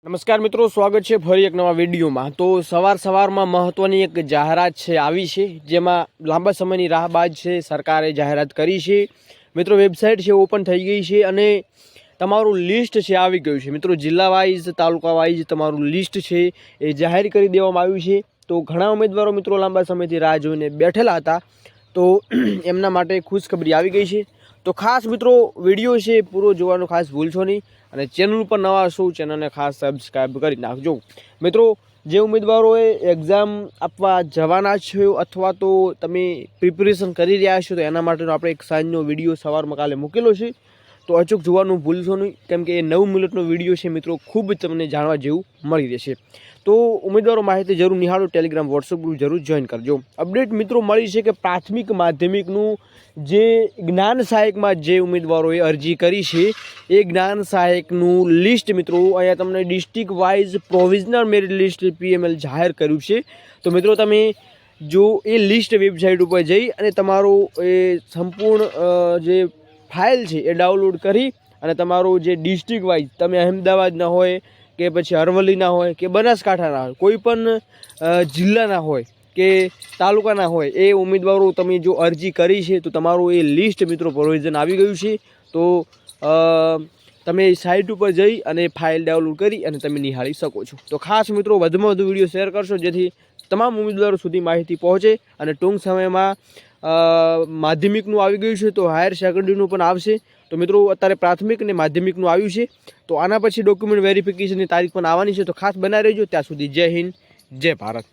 નમસ્કાર મિત્રો, સ્વાગત છે ફરી એક નવા વિડીયોમાં। તો સવારમાં મહત્વની એક જાહેરાત છે આવી છે, જેમાં લાંબા સમયની રાહ બાદ છે સરકારે જાહેરાત કરી છે। મિત્રો વેબસાઇટ છે ઓપન થઈ ગઈ છે અને તમારું લિસ્ટ છે આવી ગયું છે। મિત્રો જિલ્લા વાઇઝ તાલુકા વાઇઝ તમારું લિસ્ટ છે એ જાહેર કરી દેવામાં આવ્યું છે। તો ઘણા ઉમેદવારો મિત્રો લાંબા સમયથી રાહ જોઈને બેઠેલા હતા, તો એમના માટે ખુશખબરી આવી ગઈ છે। તો ખાસ મિત્રો વિડીયો છે પૂરો જોવાનું ખાસ ભૂલશો નહીં, અને ચેનલ પર નવા છો ચેનલને ખાસ સબસ્ક્રાઈબ કરી નાખજો। મિત્રો જે ઉમેદવારોએ એક્ઝામ આપવા જવાના છો અથવા તો તમે પ્રિપેરેશન કરી રહ્યા છો, તો એના માટેનો આપણે એક સાંજનો વિડીયો સવારમાં કાલે મૂકેલો છે, તો અચૂક જોવાનું ભૂલશો નહીં, કેમ કે એ 9 મિનિટનો વિડીયો છે મિત્રો, ખૂબ તમને જાણવા જેવું મળી રહેશે। તો ઉમેદવારો માહિતી જરૂર નિહાળો, ટેલિગ્રામ વોટ્સઅપ ગ્રુપ જરૂર જોઈન કરજો। અપડેટ મિત્રો મળી છે કે પ્રાથમિક માધ્યમિકનું જે જ્ઞાન સહાયકમાં જે ઉમેદવારોએ અરજી કરી છે એ જ્ઞાન સહાયકનું લિસ્ટ મિત્રો અહીંયા તમને district wise provisional merit list PML જાહેર કર્યું છે। તો મિત્રો તમે જો એ લિસ્ટ વેબસાઇટ ઉપર જઈ અને તમારું એ સંપૂર્ણ જે ફાઇલ છે એ ડાઉનલોડ કરી અને તમારું જે ડિસ્ટ્રિક્ટ વાઇઝ, તમે અહેમદાબાદના હોય કે પછી અરવલ્લીના હોય કે બનાસકાંઠાના હોય, કોઈ પણ જિલ્લાના હોય કે તાલુકાના હોય, એ ઉમેદવારો તમે જો અરજી કરી છે તો તમારું એ લિસ્ટ મિત્રો પ્રોવિઝન આવી ગયું છે। તો તમે સાઇટ ઉપર જઈ અને ફાઇલ ડાઉનલોડ કરી અને તમે નિહાળી શકો છો। તો ખાસ મિત્રો વધુમાં વધુ વિડીયો શેર કરશો, જેથી તમામ ઉમેદવારો સુધી માહિતી પહોંચે। અને ટૂંક સમયમાં માધ્યમિકનું આવી ગયું છે, તો હાયર સેકન્ડરીનું પણ આવશે। તો મિત્રો અત્યારે પ્રાથમિક અને માધ્યમિકનું આવ્યું છે, તો આના પછી ડોક્યુમેન્ટ વેરિફિકેશનની તારીખ પણ આવવાની છે, તો ખાસ બનાવી રહેજો। ત્યાં સુધી જય હિન્દ, જય ભારત।